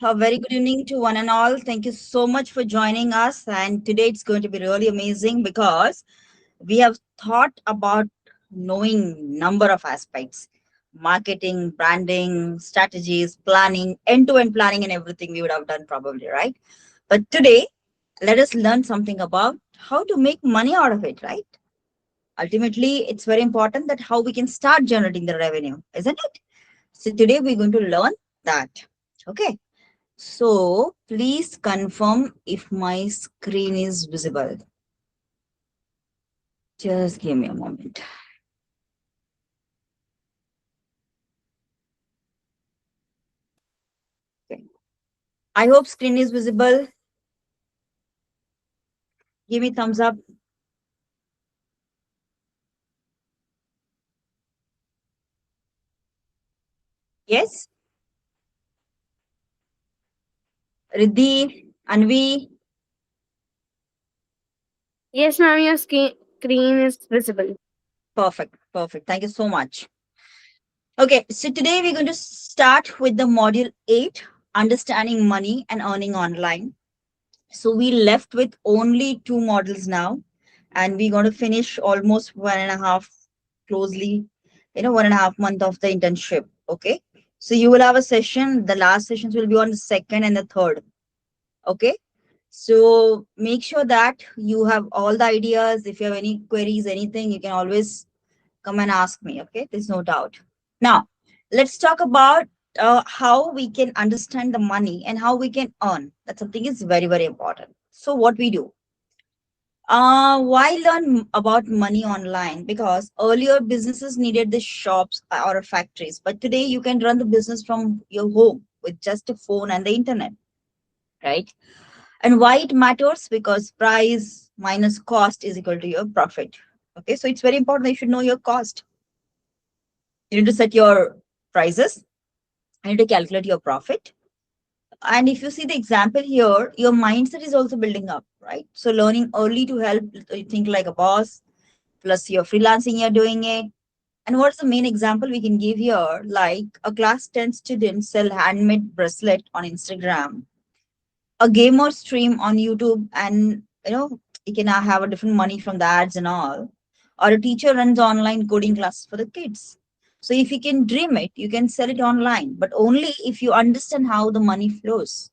A very good evening to one and all. Thank you so much for joining us. And today it's going to be really amazing because we have thought about knowing number of aspects: marketing, branding, strategies, planning, end-to-end planning, and everything we would have done probably, right? But today, let us learn something about how to make money out of it, right? Ultimately, it's very important that how we can start generating the revenue, isn't it? So today we're going to learn that. Okay. So please confirm if my screen is visible. Just give me a moment. Okay. I hope screen is visible. Give me thumbs up. Yes. Riddhi, Anvi. Yes, ma'am, your screen is visible. Perfect. Perfect. Thank you so much. Okay. So today we're going to start with the module 8, understanding money and earning online. So we left with only two models now, and we're going to finish almost 1.5 closely, 1.5 month of the internship. Okay. So you will have a session. The last sessions will be on the second and the third. Okay. So make sure that you have all the ideas. If you have any queries, anything, you can always come and ask me. Okay. There's no doubt. Now, let's talk about how we can understand the money and how we can earn. That something is very, very important. So, what we do? Why learn about money online? Because earlier businesses needed the shops or factories, but today you can run the business from your home with just a phone and the internet, right? And why it matters? Because price minus cost is equal to your profit. Okay, so it's very important that you should know your cost. You need to set your prices. You need to calculate your profit. And if you see the example here, your mindset is also building up, right? So learning early to help you think like a boss, plus you're freelancing, you're doing it. And what's the main example we can give here? Like a class 10 student sell handmade bracelet on Instagram, a gamer stream on YouTube, and you can have a different money from the ads and all. Or a teacher runs online coding classes for the kids. So if you can dream it, you can sell it online, but only if you understand how the money flows.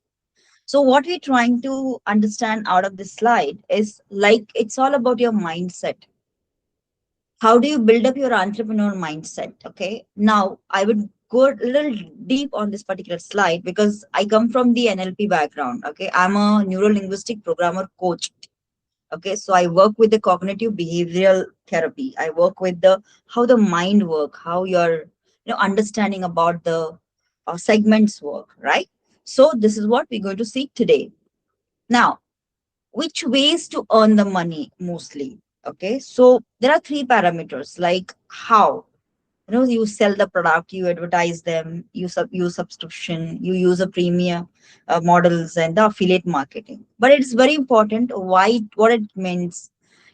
So what we're trying to understand out of this slide is like it's all about your mindset. How do you build up your entrepreneur mindset? Okay. Now I would go a little deep on this particular slide because I come from the NLP background. Okay. I'm a neuro linguistic programmer coach. Okay. So I work with the cognitive behavioral therapy. I work with the how the mind work, how your understanding about the segments work, right? So this is what we're going to see today. Now, which ways to earn the money mostly? Okay, so there are three parameters like how you sell the product, you advertise them, you use subscription, you use a premium models and the affiliate marketing. But it's very important why what it means.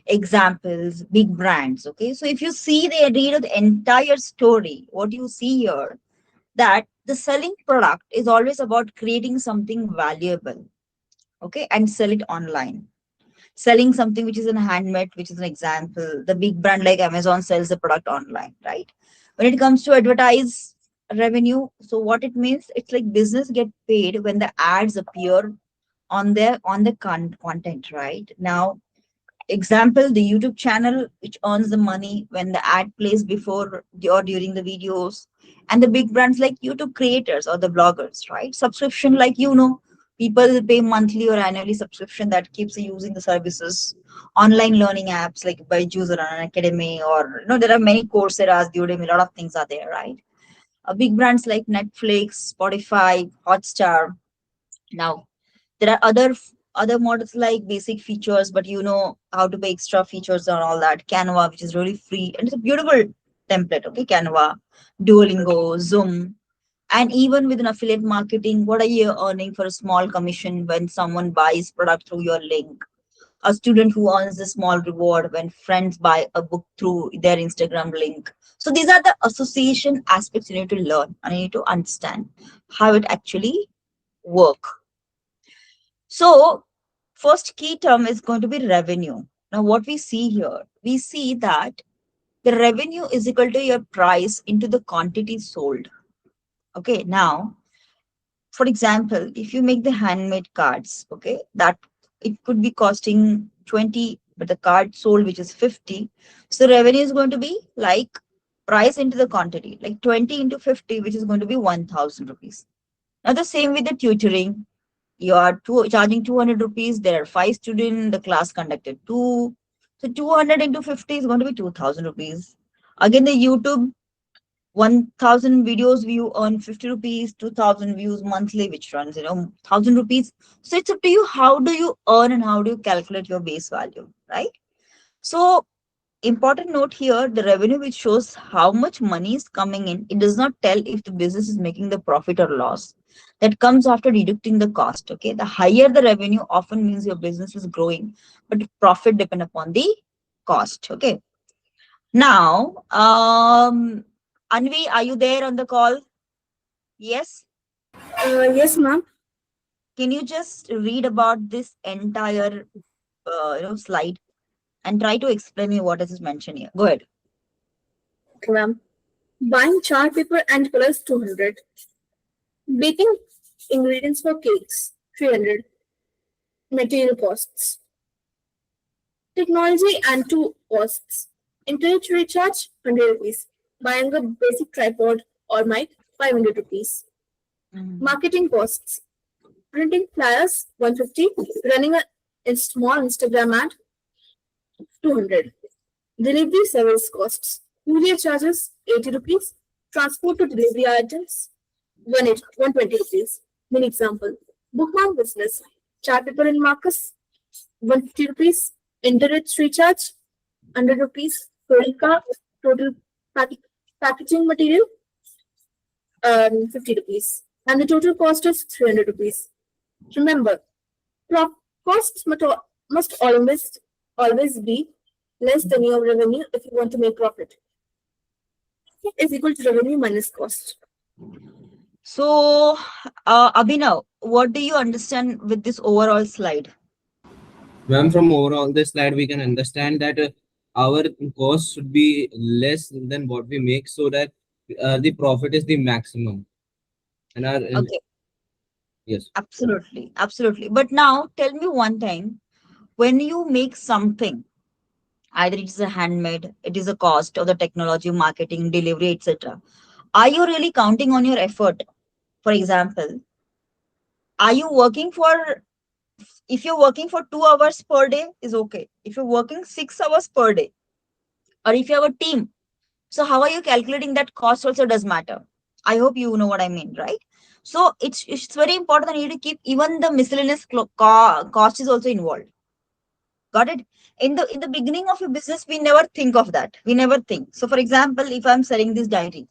Examples, big brands. Okay, so if you see the read of the entire story, what you see here that the selling product is always about creating something valuable, okay, and sell it online. Selling something which is in handmade, which is an example, the big brand like Amazon sells the product online, right? When it comes to advertise revenue, so what it means, it's like business get paid when the ads appear on the content, right? Now, example, the YouTube channel which earns the money when the ad plays before or during the videos, and the big brands like YouTube creators or the bloggers, right? Subscription, like people pay monthly or annually subscription that keeps using the services. Online learning apps like Byju's or an academy, or there are many Coursera's, Udemy, a lot of things are there, right? Big brands like Netflix, Spotify, Hotstar. Now there are other models like basic features, but you know how to pay extra features and all that. Canva, which is really free and it's a beautiful template. Okay, Canva, Duolingo, Zoom, and even with an affiliate marketing, what are you earning for a small commission when someone buys product through your link? A student who earns a small reward when friends buy a book through their Instagram link. So these are the association aspects you need to learn and you need to understand how it actually work. So, first key term is going to be revenue. Now, what we see here, we see that the revenue is equal to your price into the quantity sold. Okay, now, for example, if you make the handmade cards, okay, that it could be costing 20, but the card sold, which is 50. So, revenue is going to be like price into the quantity, like 20 into 50, which is going to be 1000 rupees. Now, the same with the tutoring. You are charging 200 rupees. There are five students. The class conducted two. So 200 into 50 is going to be 2000 rupees. Again, the YouTube 1000 videos view earn 50 rupees, 2000 views monthly, which runs, 1000 rupees. So it's up to you. How do you earn and how do you calculate your base value, right? So important note here, the revenue which shows how much money is coming in, it does not tell if the business is making the profit or loss. That comes after deducting the cost. Okay, the higher the revenue often means your business is growing, but profit depend upon the cost. Okay, now Anvi, are you there on the call? Yes. Yes, ma'am. Can you just read about this entire slide and try to explain me what is mentioned here? Go ahead. Okay, ma'am. Buying chart paper and colors 200. Baking ingredients for cakes 300. Material costs. Technology and two costs. Internet recharge 100 rupees. Buying a basic tripod or mic 500 rupees. Mhm. Marketing costs. Printing flyers 150. Running a small Instagram ad 200. Delivery service costs. Courier charges 80 rupees. Transport to delivery items 120 rupees. Main example. Bookmark business. Chart paper and markers 150 rupees. Internet recharge 100 rupees. Total car, total pack, packaging material 50 rupees. And the total cost is 300 rupees. Remember, prof- costs must always be less than your revenue if you want to make profit. Is equal to revenue minus cost. So, Abhinav, what do you understand with this overall slide? Ma'am, from overall this slide, we can understand that our cost should be less than what we make so that the profit is the maximum. And our, Okay, yes. absolutely, absolutely. But now tell me one thing. When you make something, either it is a handmade, it is a cost of the technology, marketing, delivery, etc. Are you really counting on your effort? For example, are you working for, if you're working for 2 hours per day, is okay. If you're working 6 hours per day, or if you have a team, so how are you calculating that cost also does matter. I hope you know what I mean, right? So it's very important that you need to keep even the miscellaneous cost is also involved. Got it? In the beginning of your business, we never think of that. We never think. So for example, if I'm selling this diary,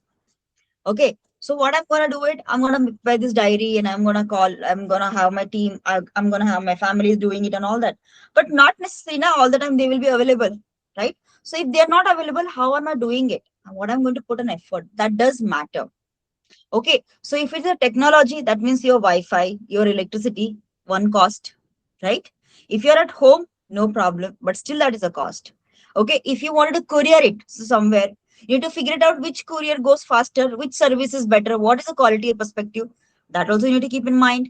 okay. So what I'm gonna do it, I'm gonna buy this diary and I'm gonna have my team, I'm gonna have my family is doing it and all that. But not necessarily now all the time they will be available, right? So if they're not available, how am I doing it? And what I'm going to put an effort. That does matter. Okay. So if it's a technology, that means your Wi-Fi, your electricity, one cost, right? If you're at home, no problem, but still that is a cost. Okay. If you wanted to courier it somewhere, you need to figure it out which courier goes faster, which service is better, what is the quality perspective. That also you need to keep in mind.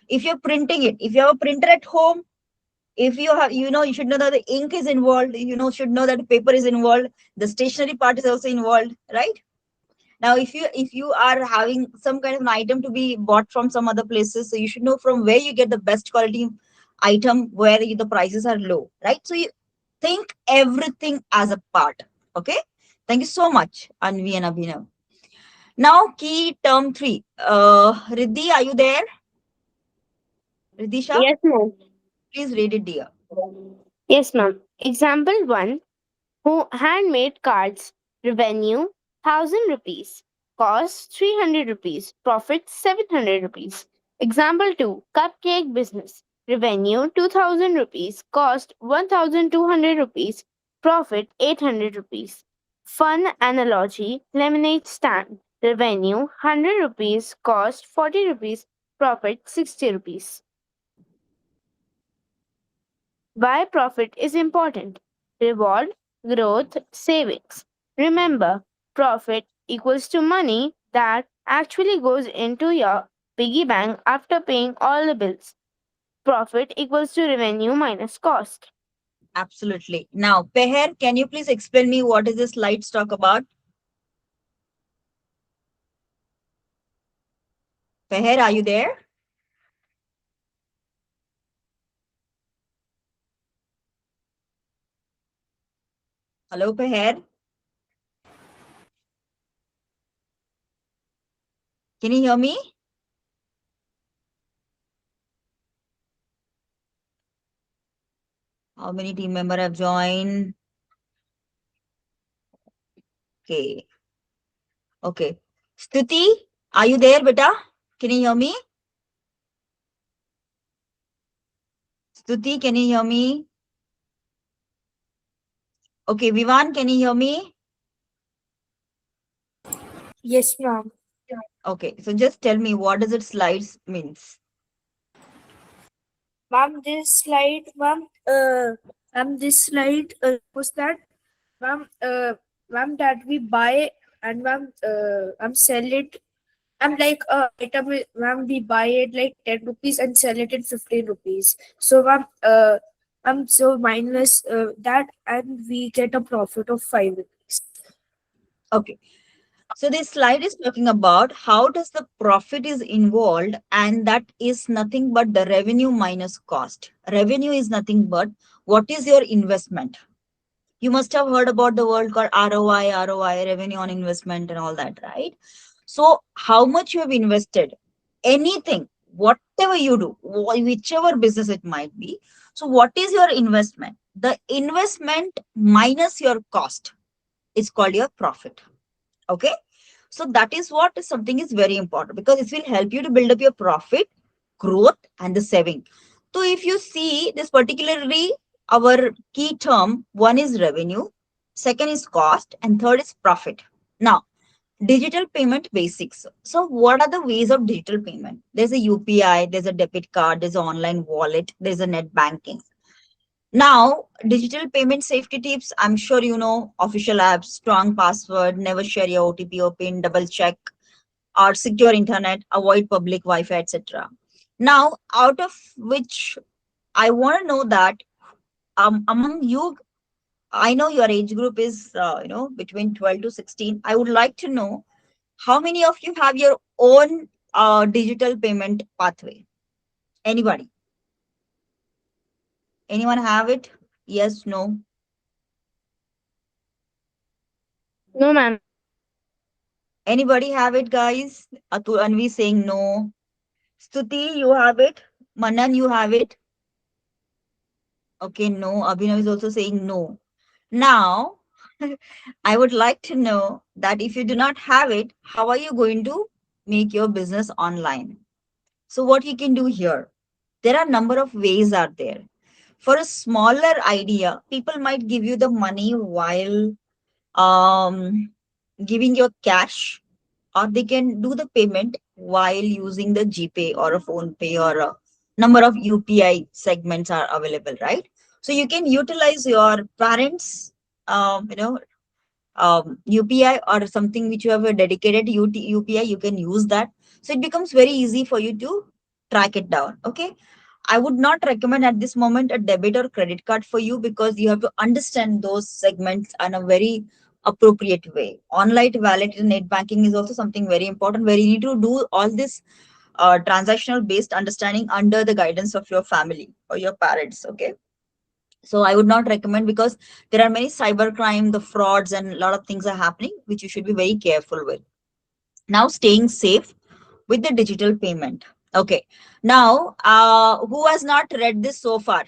If you're printing it, if you have a printer at home, if you have, you should know that the ink is involved, should know that paper is involved, the stationery part is also involved, right? Now if you are having some kind of an item to be bought from some other places, so you should know from where you get the best quality item where the prices are low, right? So you think everything as a part. Okay, thank you so much, Anvi and Abhinav. Now key term 3, Riddhi, are you there? Riddhisha, Yes, ma'am. please read it, dear. Yes, ma'am. Example 1. Who handmade cards. Revenue 1000 rupees. Cost 300 rupees. Profit 700 rupees. Example 2. Cupcake business. Revenue 2000 rupees. Cost 1200 rupees. Profit 800 rupees. Fun analogy. Lemonade stand. Revenue 100 rupees. Cost 40 rupees. Profit 60 rupees. Why profit is important? Reward, growth, savings. Remember, profit equals to money that actually goes into your piggy bank after paying all the bills. Profit equals to revenue minus cost. Absolutely. Now, Peher, can you please explain me what is this slides talk about? Peher, are you there? Hello, Peher. Can you hear me? How many team member have joined? Okay. Okay. Stuti, are you there, beta? Can you hear me? Stuti, can you hear me? Okay, Vivan, can you hear me? Yes, ma'am. Okay, so just tell me what does it slides means? Ma'am, this slide was that, ma'am, ma'am, that we buy and ma'am, sell it. I'm like, item, ma'am, we buy it like 10 rupees and sell it in 15 rupees. So, so minus that, and we get a profit of 5 rupees. Okay, so this slide is talking about how does the profit is involved, and that is nothing but the revenue minus cost. Revenue is nothing but what is your investment. You must have heard about the word called ROI, revenue on investment and all that, right? So how much you have invested, anything, whatever you do, whichever business it might be. So what is your investment? The investment minus your cost is called your profit. Okay. So that is what something is very important, because it will help you to build up your profit, growth, and the saving. So if you see this particularly, our key term, one is revenue, second is cost, and third is profit. Now, digital payment basics. So what are the ways of digital payment? There's a UPI, there's a debit card, there's an online wallet, there's a net banking. Now, digital payment safety tips, I'm sure you know official apps, strong password, never share your OTP or PIN, double check, or secure internet, avoid public Wi-Fi, etc. Now, out of which I want to know that among you, I know your age group is between 12 to 16. I would like to know how many of you have your own digital payment pathway. Anybody? Anyone have it? Yes, no. No, ma'am. Anybody have it, guys? Atul Anvi saying no. Stuti, you have it. Manan, you have it. Okay, no. Abhinav is also saying no. Now, I would like to know that if you do not have it, how are you going to make your business online? So what you can do here, there are a number of ways out there. For a smaller idea, people might give you the money while um, giving your cash, or they can do the payment while using the GPay or a phone pay, or a number of UPI segments are available, right? So you can utilize your parents, UPI or something which you have a dedicated UPI, you can use that. So it becomes very easy for you to track it down. Okay. I would not recommend at this moment a debit or credit card for you, because you have to understand those segments in a very appropriate way. Online wallet and net banking is also something very important, where you need to do all this transactional based understanding under the guidance of your family or your parents. Okay. So I would not recommend, because there are many cyber crime, the frauds, and a lot of things are happening which you should be very careful with. Now, staying safe with the digital payment. Okay. Now, who has not read this so far?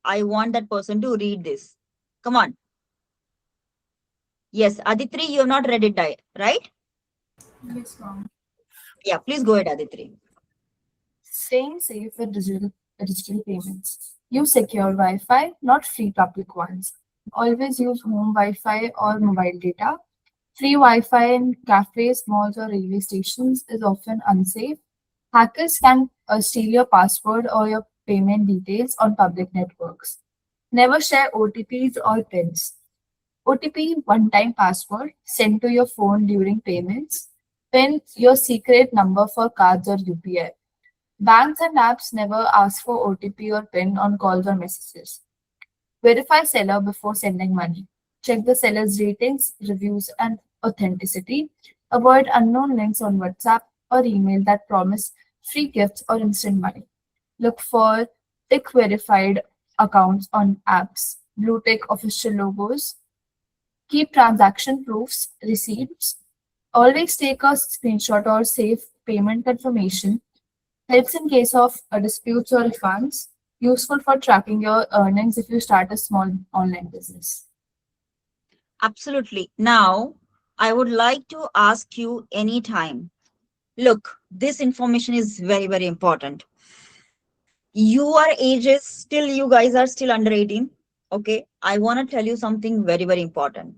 I want that person to read this. Come on. Yes, Aditri, you have not read it, right? Yes, ma'am. Yeah, please go ahead, Aditri. Staying safe with digital payments. Use secure Wi-Fi, not free public ones. Always use home Wi-Fi or mobile data. Free Wi-Fi in cafes, malls, or railway stations is often unsafe. Hackers can steal your password or your payment details on public networks. Never share OTPs or PINs. OTP, one-time password sent to your phone during payments. PIN, your secret number for cards or UPI. Banks and apps never ask for OTP or PIN on calls or messages. Verify seller before sending money. Check the seller's ratings, reviews, and authenticity. Avoid unknown links on WhatsApp or email that promise free gifts or instant money. Look for tick verified accounts on apps, blue tick official logos. Keep transaction proofs, receipts. Always take a screenshot or save payment confirmation. Helps in case of disputes or refunds. Useful for tracking your earnings if you start a small online business. Absolutely. Now, I would like to ask you anytime. Look, this information is very, very important. Your age is still, you guys are still under 18. Okay. I want to tell you something very, very important.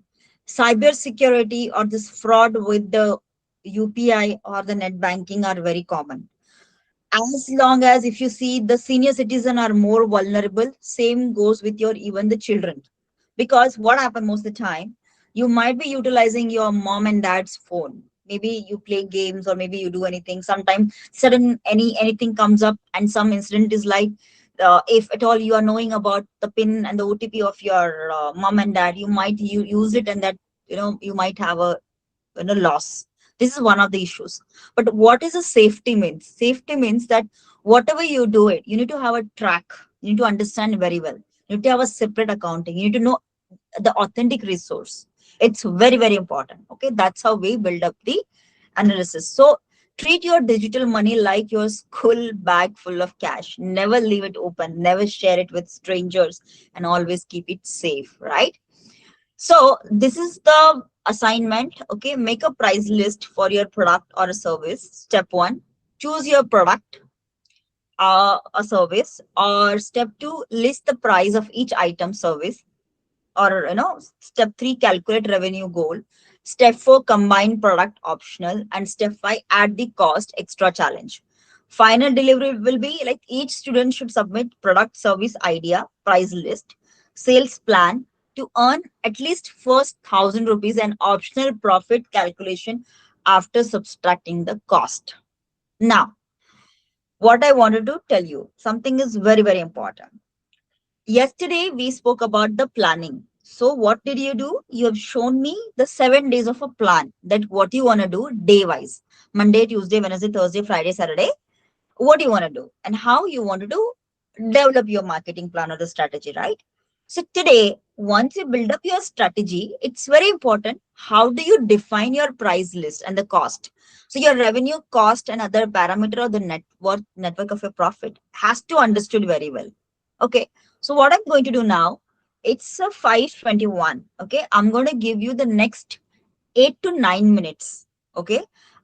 Cyber security or this fraud with the UPI or the net banking are very common. As long as if you see the senior citizen are more vulnerable, same goes with your even the children. Because what happen most of the time, you might be utilizing your mom and dad's phone. Maybe you play games or maybe you do anything. Sometimes sudden anything comes up and some incident is like, if at all you are knowing about the pin and the OTP of your mom and dad, you might use it, and that you might have a loss. This is one of the issues. But what is a safety means? Safety means that whatever you do it, you need to have a track. You need to understand very well. You need to have a separate accounting. You need to know the authentic resource. It's very, very important. Okay, that's how we build up the analysis. So treat your digital money like your school bag full of cash. Never leave it open, never share it with strangers, and always keep it safe, right? So this is the assignment. Okay, make a price list for your product or a service. Step one, choose your product, a service. Or step two, list the price of each item, service. Or step three, calculate revenue goal. Step four, combine product optional. And step five, add the cost extra challenge. Final delivery will be like each student should submit product, service idea, price list, sales plan to earn at least first 1,000 rupees and optional profit calculation after subtracting the cost. Now, what I wanted to tell you, something is very, very important. Yesterday, we spoke about the planning. So, what did you do? You have shown me the 7 days of a plan, that what you want to do day wise: Monday, Tuesday, Wednesday, Thursday, Friday, Saturday. What do you want to do and how you want to do develop your marketing plan or the strategy, right? So, today, once you build up your strategy, it's very important. How do you define your price list and the cost? So, your revenue, cost, and other parameter of the network of your profit has to understood very well. Okay, so what I'm going to do now, it's a 5:21. Okay, I'm going to give you the next 8 to 9 minutes. Okay,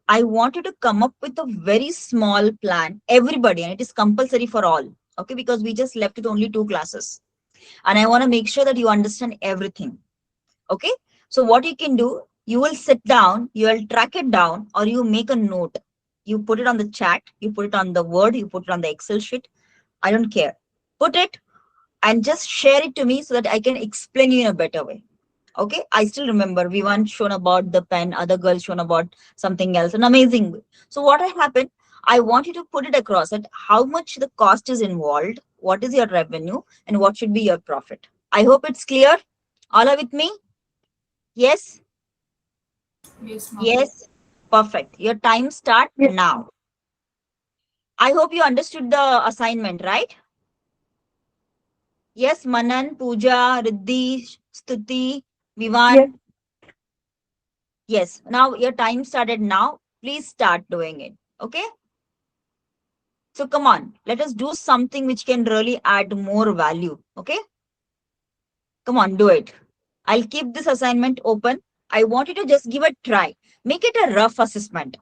I want you to come up with a very small plan, everybody, and it is compulsory for all. Okay, because we just left with only 2 classes, and I want to make sure that you understand everything. Okay, so what you can do, you will sit down, you will track it down, or you make a note. You put it on the chat, you put it on the Word, you put it on the Excel sheet. I don't care. Put it and just share it to me so that I can explain you in a better way. Okay, I still remember we once shown about the pen, other girls shown about something else, an amazing way. So what had happened? I want you to put it across that how much the cost is involved, what is your revenue, and what should be your profit. I hope it's clear. All are with me? Yes, Yes, ma'am. yes, perfect. Your time start Yes. now. I hope you understood the assignment, right? Yes, Manan, Pooja, Riddhi, Stuti, Yes. Vivan. Yes, now your time started now. Please start doing it. Okay. So come on, let us do something which can really add more value. Okay. Come on, do it. I'll keep this assignment open. I want you to just give a try. Make it a rough assessment.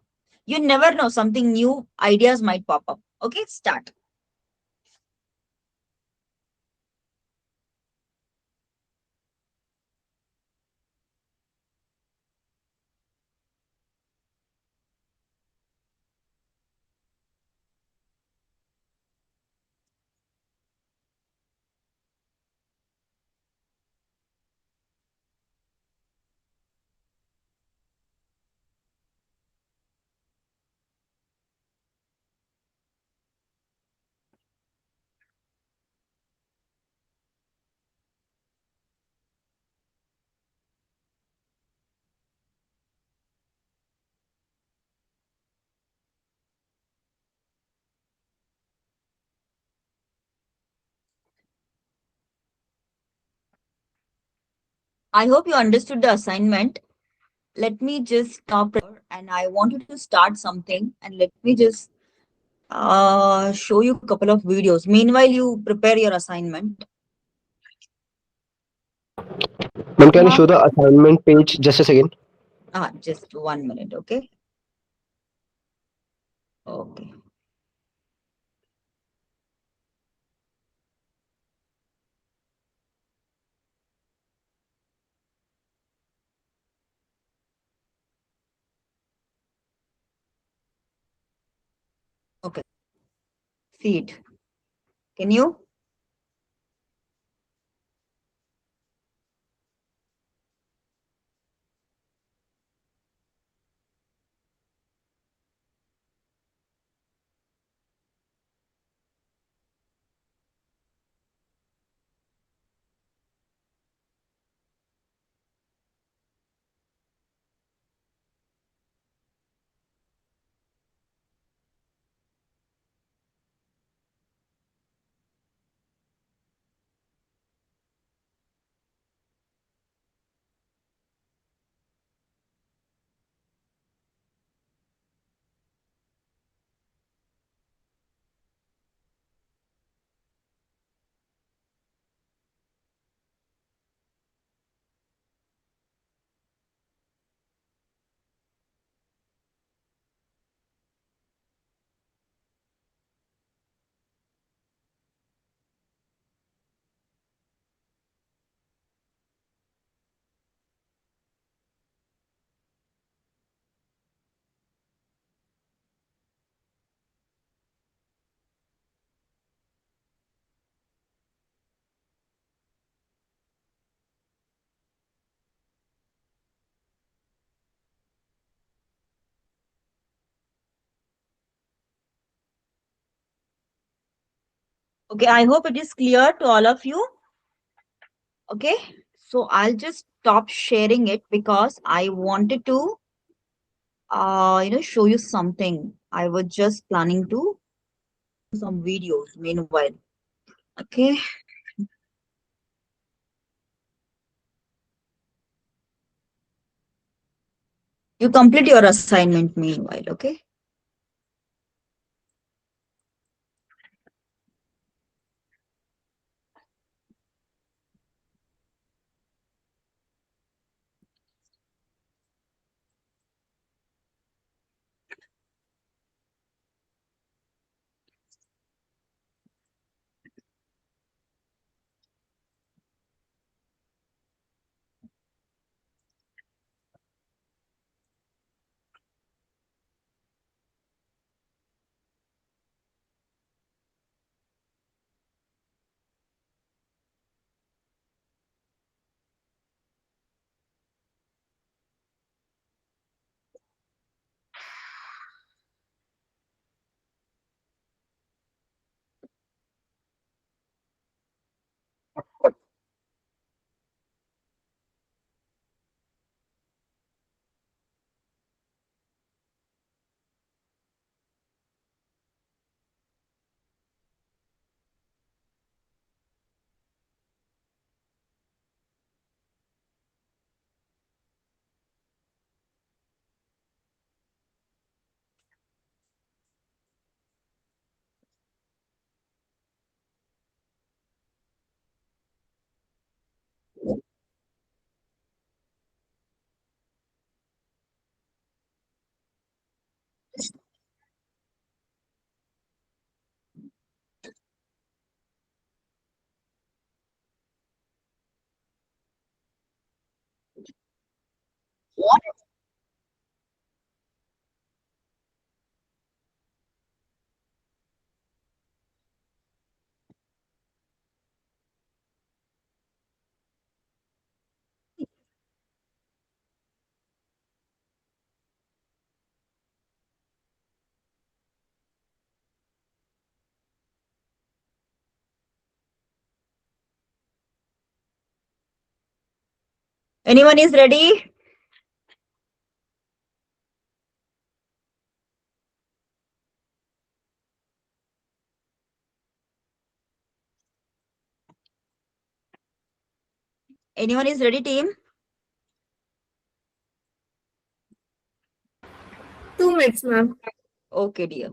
You never know, something new ideas might pop up. Okay, start. I hope you understood the assignment. Let me just stop and I want you to start something and let me just show you a couple of videos. Meanwhile, you prepare your assignment. Ma'am, You can you have show the assignment page just a second? just 1 minute, okay? Okay. Okay. See it. Can you? Okay, I hope it is clear to all of you. Okay, so I'll just stop sharing it because I wanted to show you something. I was just planning to some videos meanwhile. Okay, you complete your assignment meanwhile. Okay. Anyone is ready? Anyone is ready, team? minutes, ma'am. Okay, dear.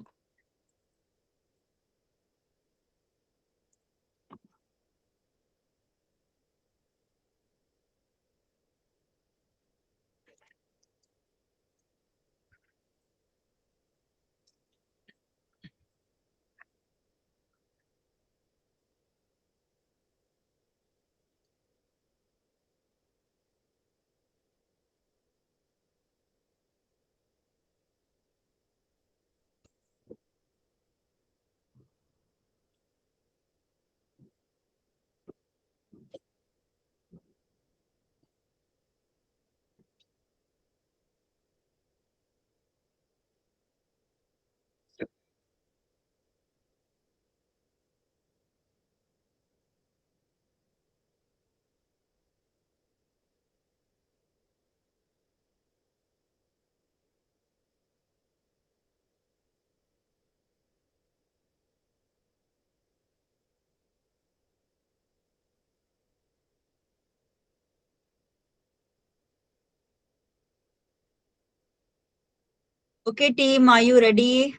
Okay, team, are you ready?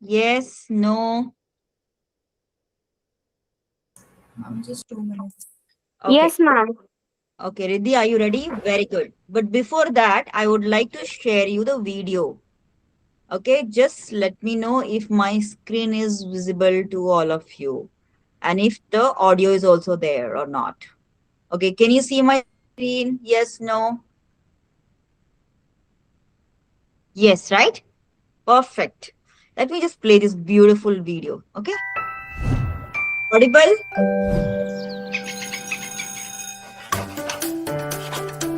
Yes, no. Just 2 minutes. Okay. Yes, ma'am. Okay, Riddhi, are you ready? Very good. But before that, I would like to share you the video. Okay, just let me know if my screen is visible to all of you and if the audio is also there or not. Okay, can you see my screen? Yes, no? Yes, right? Perfect. Let me just play this beautiful video. Okay, audible?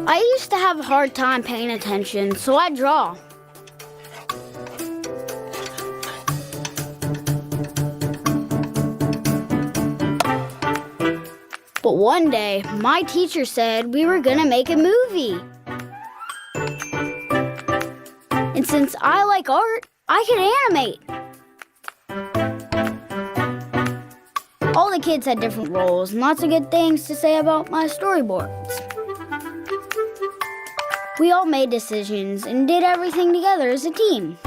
I used to have a hard time paying attention, so I draw. But one day, my teacher said we were gonna make a movie. And since I like art, I can animate. All the kids had different roles and lots of good things to say about my storyboards. We all made decisions and did everything together as a team.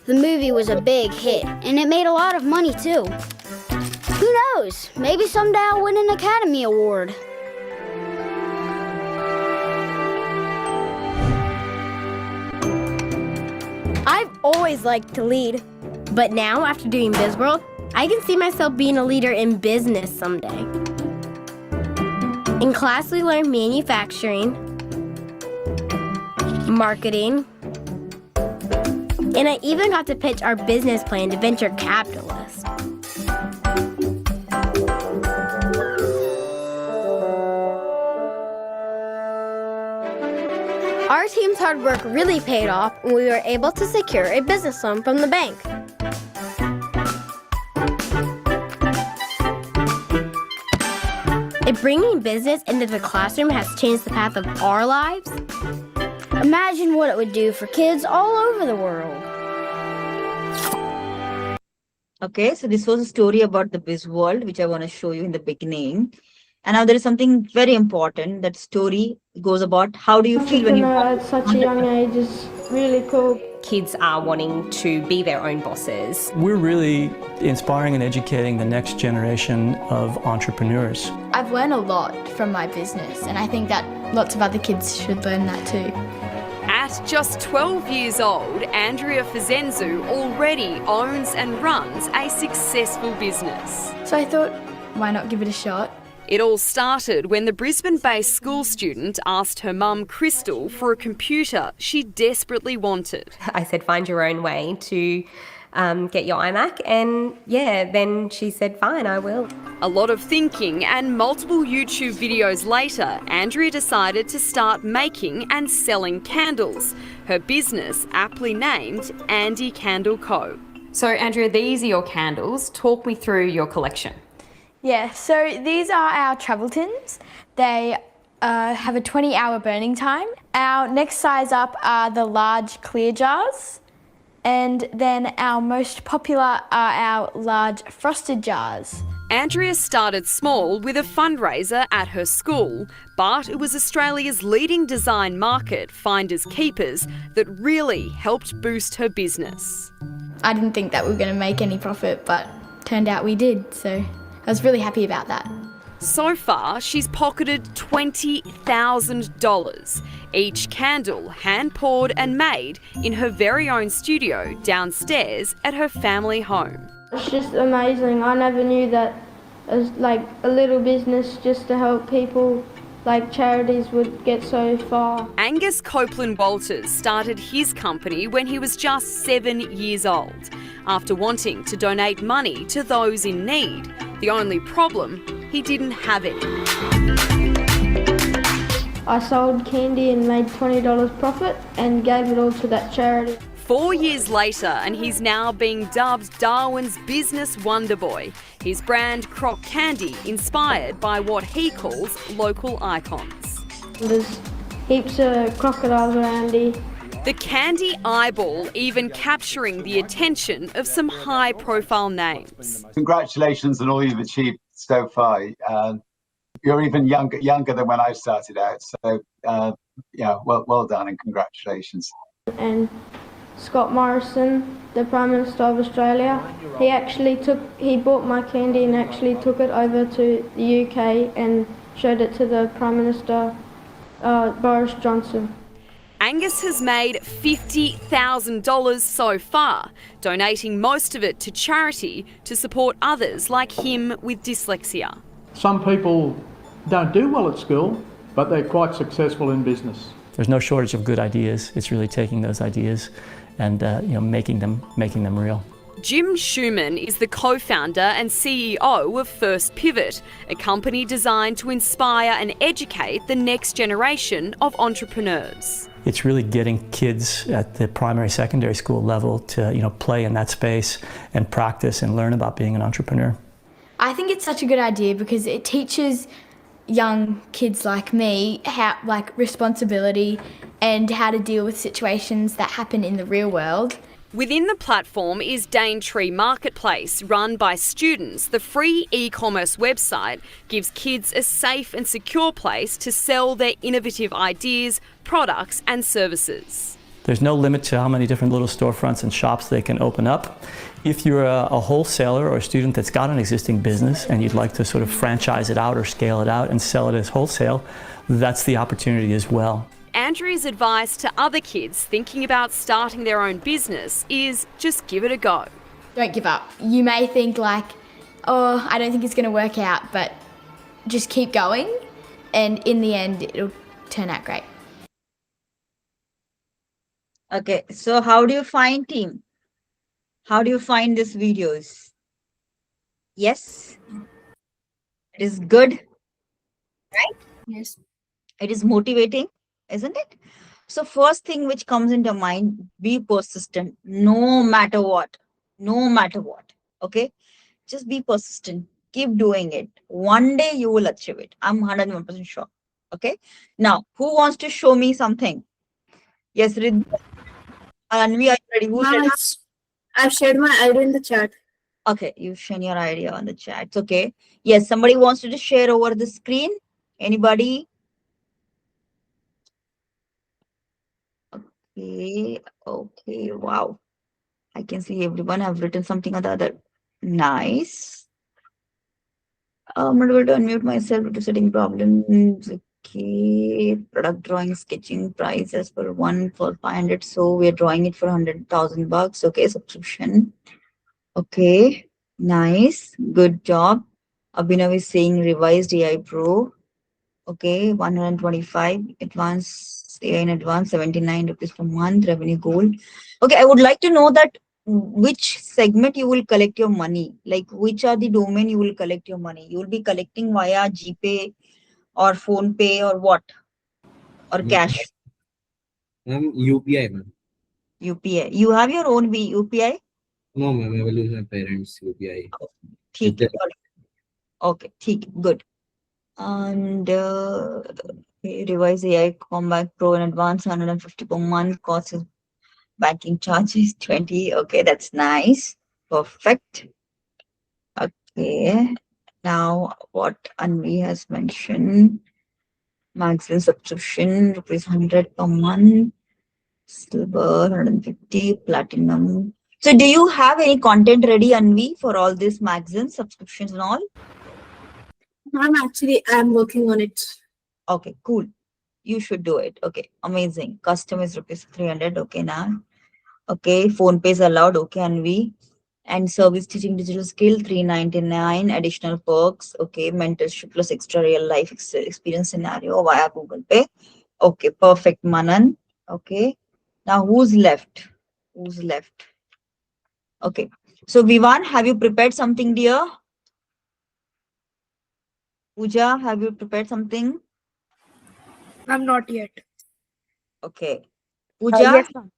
The movie was a big hit, and it made a lot of money too. Who knows? Maybe someday I'll win an Academy Award. I've always liked to lead, but now after doing BizWorld, I can see myself being a leader in business someday. In class, we learned manufacturing, marketing, and I even got to pitch our business plan to venture capitalists. Our team's hard work really paid off when we were able to secure a business loan from the bank. If bringing business into the classroom has changed the path of our lives, Imagine what it would do for kids all over the world. Okay, so this was a story about the biz world, which I want to show you in the beginning. And now there is something very important. That story goes about how do you feel when you At such a young age is really cool. Kids are wanting to be their own bosses. We're really inspiring and educating the next generation of entrepreneurs. I've learned a lot from my business, and I think that lots of other kids should learn that too. At just 12 years old, Andrea Fazenzu already owns and runs a successful business. So I thought, why not give it a shot? It all started when the Brisbane-based school student asked her mum, Crystal, for a computer she desperately wanted. I said, find your own way to get your iMac, and then she said, fine, I will. A lot of thinking and multiple YouTube videos later, Andrea decided to start making and selling candles. Her business, aptly named Andy Candle Co. So, Andrea, these are your candles. Talk me through your collection. Yeah, so these are our travel tins. They have a 20-hour burning time. Our next size up are the large clear jars. And then our most popular are our large frosted jars. Andrea started small with a fundraiser at her school, but it was Australia's leading design market, Finders Keepers, that really helped boost her business. I didn't think that we were going to make any profit, but turned out we did, so I was really happy about that. So far, she's pocketed $20,000, each candle hand-poured and made in her very own studio downstairs at her family home. It's just amazing. I never knew that as like a little business just to help people like charities would get so far. Angus Copeland Walters started his company when he was just 7 years old, after wanting to donate money to those in need. The only problem, he didn't have any. I sold candy and made $20 profit and gave it all to that charity. 4 years later, and he's now being dubbed Darwin's business wonder boy. His brand Croc Candy, inspired by what he calls local icons. There's heaps of crocodiles around here. The candy eyeball even capturing the attention of some high-profile names. Congratulations on all you've achieved so far. You're even younger than when I started out. So, yeah, well done and congratulations. And Scott Morrison, the Prime Minister of Australia, he bought my candy and actually took it over to the UK and showed it to the Prime Minister, Boris Johnson. Angus has made $50,000 so far, donating most of it to charity to support others like him with dyslexia. Some people don't do well at school, but they're quite successful in business. There's no shortage of good ideas. It's really taking those ideas and making them real. Jim Schumann is the co-founder and CEO of First Pivot, a company designed to inspire and educate the next generation of entrepreneurs. It's really getting kids at the primary, secondary school level to play in that space and practice and learn about being an entrepreneur. I think it's such a good idea because it teaches young kids like me responsibility and how to deal with situations that happen in the real world. Within the platform is Daintree Marketplace, run by students. The free e-commerce website gives kids a safe and secure place to sell their innovative ideas, products and services. There's no limit to how many different little storefronts and shops they can open up. If you're a wholesaler or a student that's got an existing business and you'd like to sort of franchise it out or scale it out and sell it as wholesale, that's the opportunity as well. Andrew's advice to other kids thinking about starting their own business is just give it a go. Don't give up. You may think I don't think it's going to work out, but just keep going and in the end it'll turn out great. Okay, so how do you find team? How do you find these videos? Yes, it is good, right? Yes. It is motivating, isn't it? So first thing which comes into mind, be persistent, no matter what, okay? Just be persistent, keep doing it. One day you will achieve it. I'm 101% sure, okay? Now, who wants to show me something? Yes, Ridhi. Anvi, are you ready? Who shared? I've shared my ID in the chat. Okay, you've shown your idea on the chat. It's okay. Yes, somebody wants to just share over the screen. Anybody? Okay, wow. I can see everyone have written something or the other. Nice. I'm not able to unmute myself due to setting problems. Okay, product drawing, sketching price as per 1 for 500. So we're drawing it for $100,000. Okay, subscription. Okay, nice. Good job. Abhinav is saying revised AI Pro. Okay, 125. Advanced AI in advance, 79 rupees per month. Revenue goal. Okay, I would like to know that which segment you will collect your money. Like which are the domain you will collect your money. You will be collecting via GPay or phone pay or what, or cash? UPI, ma'am. UPI. You have your own UPI? No, ma'am. I will use my parents' UPI. Okay, good. And revise AI Combat Pro in advance, 150 per month. Cost is banking charges 20. Okay, that's nice. Perfect. Okay. Now, what Anvi has mentioned, magazine subscription, rupees 100 per month, silver 150, platinum. So, do you have any content ready, Anvi, for all these magazine subscriptions and all? Ma'am, actually, I'm working on it. Okay, cool. You should do it. Okay, amazing. Custom is rupees 300. Okay, now. Okay, phone pay is allowed. Okay, Anvi. And service teaching digital skill 399. Additional perks. Okay, mentorship plus extra real life experience scenario via Google Pay. Okay, perfect, Manan. Okay, now who's left? Who's left? Okay, so Vivan, have you prepared something, dear? Pooja, have you prepared something? I'm not yet. Okay, Pooja. Yes, ma'am.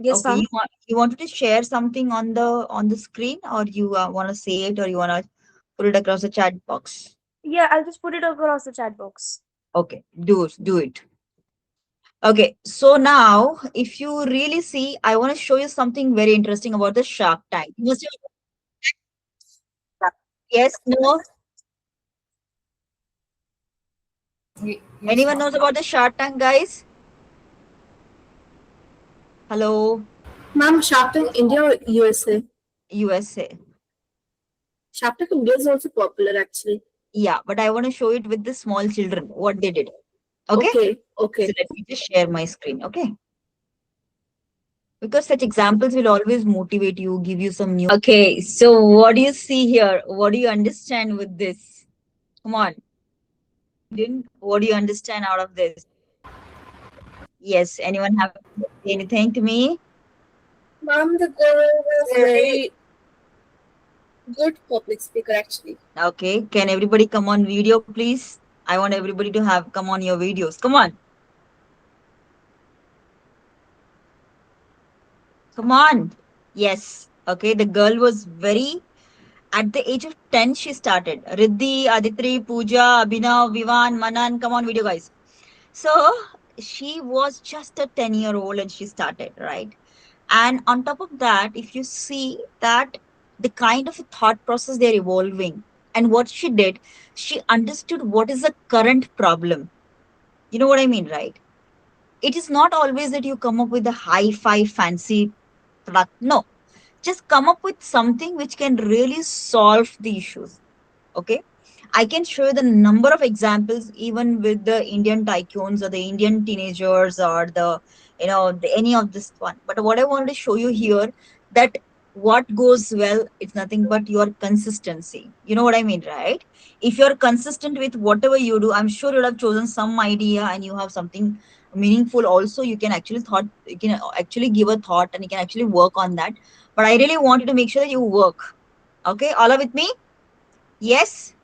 Yes, Okay, ma'am. you wanted to share something on the screen, or you want to say it, or you want to put it across the chat box? Yeah, I'll just put it across the chat box. Okay, do it. Okay, so now if you really see, I want to show you something very interesting about the Shark Tank. Yes, no. Anyone knows about the Shark Tank, guys? Hello. Ma'am, Shark Tank India or USA? USA. Shark Tank India is also popular actually. Yeah, but I want to show it with the small children, what they did. Okay? Okay. So let me just share my screen, okay? Because such examples will always motivate you, give you some new. Okay, so what do you see here? What do you understand with this? Come on. What do you understand out of this? Yes, anyone have anything to me? Ma'am, the girl was very good public speaker actually. Okay, can everybody come on video, please? I want everybody to have come on your videos. Come on. Come on. Yes. Okay, the girl was very, at the age of 10, she started. Riddhi, Aditri, Pooja, Abhinav, Vivan, Manan, come on video, guys. So she was just a 10-year-old and she started, right? And on top of that, if you see that the kind of a thought process they're evolving, and what she did, she understood what is the current problem. You know what I mean, right? It is not always that you come up with a hi-fi fancy product. No, just come up with something which can really solve the issues. Okay, I can show you the number of examples, even with the Indian tycoons or the Indian teenagers or any of this one. But what I wanted to show you here, that what goes well, it's nothing but your consistency. You know what I mean, right? If you're consistent with whatever you do, I'm sure you'll have chosen some idea and you have something meaningful. Also, you can actually give a thought and you can actually work on that. But I really wanted to make sure that you work. Okay, all are with me? Yes.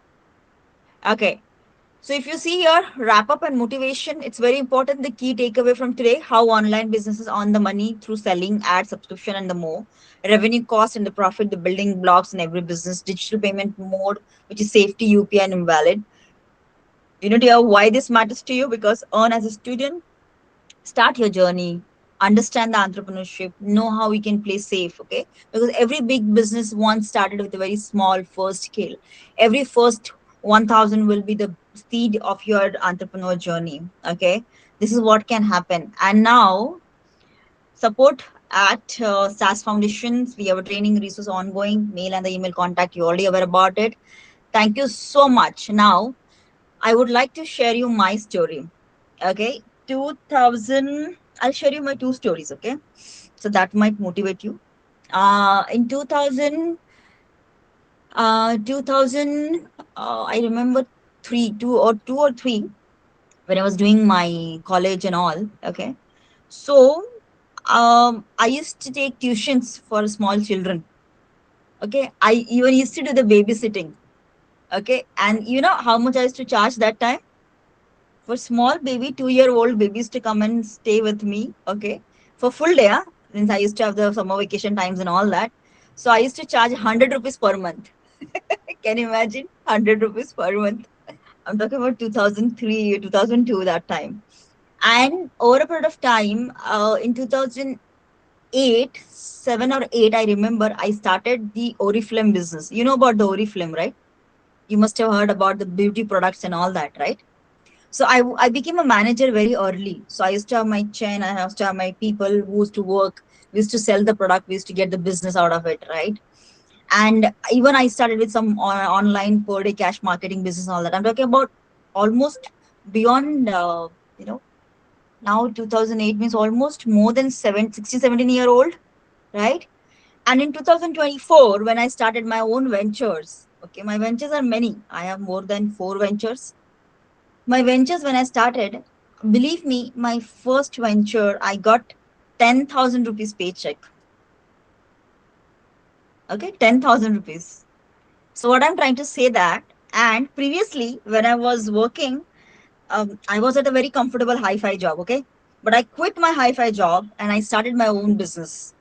Okay. So if you see here, wrap up and motivation, it's very important. The key takeaway from today, how online businesses earn the money through selling, ad, subscription, and the more. Revenue, cost, and the profit, the building blocks in every business. Digital payment mode, which is safety, UPI, and invalid. You know, dear, why this matters to you? Because earn as a student, start your journey, understand the entrepreneurship, know how we can play safe. Okay, because every big business once started with a very small first scale. Every first 1000 will be the seed of your entrepreneur journey. Okay, this is what can happen. And now support at SAS Foundations. We have a training resource ongoing, mail and the email contact, you already aware about it. Thank you so much. Now I would like to share you my story. Okay, 2000, I'll share you my two stories. Okay, so that might motivate you. In 2000, 2000, I remember two or three, when I was doing my college and all. Okay, so I used to take tuitions for small children. Okay, I even used to do the babysitting. Okay, and you know how much I used to charge that time? For small baby, 2-year-old babies to come and stay with me, okay, for full day, since I used to have the summer vacation times and all that. So I used to charge 100 rupees per month. Can you imagine? 100 rupees per month. I'm talking about 2003, 2002, that time. And over a period of time, in 2008, 7 or 8, I remember, I started the Oriflame business. You know about the Oriflame, right? You must have heard about the beauty products and all that, right? So I became a manager very early. So I used to have my chain, I used to have my people who used to work, we used to sell the product, we used to get the business out of it, right? And even I started with some online per day cash marketing business and all that. I'm talking about almost beyond, now 2008 means almost more than 16, 17-year old, right? And in 2024, when I started my own ventures, okay, my ventures are many. I have more than 4 ventures. My ventures, when I started, believe me, my first venture, I got 10,000 rupees paycheck. Okay, 10,000 rupees. So what I'm trying to say that, and previously when I was working, I was at a very comfortable hi-fi job, okay? But I quit my hi-fi job and I started my own business.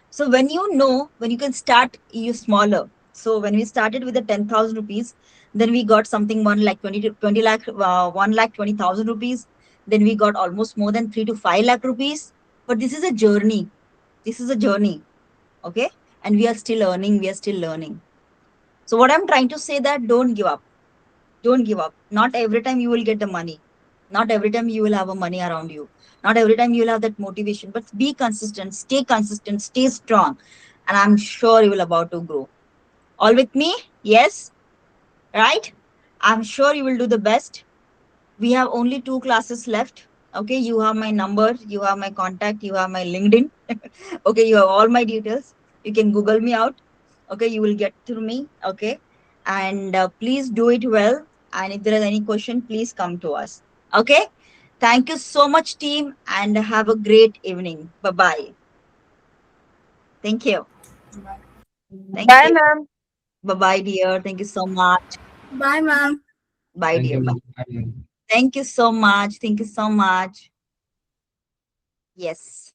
So when you can start you smaller. So when we started with the 10,000 rupees, then we got something 1 lakh 20 lakh, 1 lakh 20,000 rupees. Then we got almost more than 3 to 5 lakh rupees. But this is a journey. This is a journey. Okay. And we are still earning. We are still learning. So what I'm trying to say that don't give up. Don't give up. Not every time you will get the money. Not every time you will have a money around you. Not every time you will have that motivation. But be consistent. Stay strong. And I'm sure you will about to grow. All with me? Yes? Right? I'm sure you will do the best. We have only 2 classes left. Okay, you have my number, you have my contact, you have my LinkedIn. Okay, you have all my details. You can Google me out. Okay, you will get through me. Okay, and please do it well. And if there is any question, please come to us. Okay, thank you so much, team, and have a great evening. Bye bye. Thank you. Thank Bye, you. ma'am. Bye bye, dear. Thank you so much. Bye, ma'am. Bye, Thank dear. you, Bye. ma'am. Thank you so much. Thank you so much. Yes.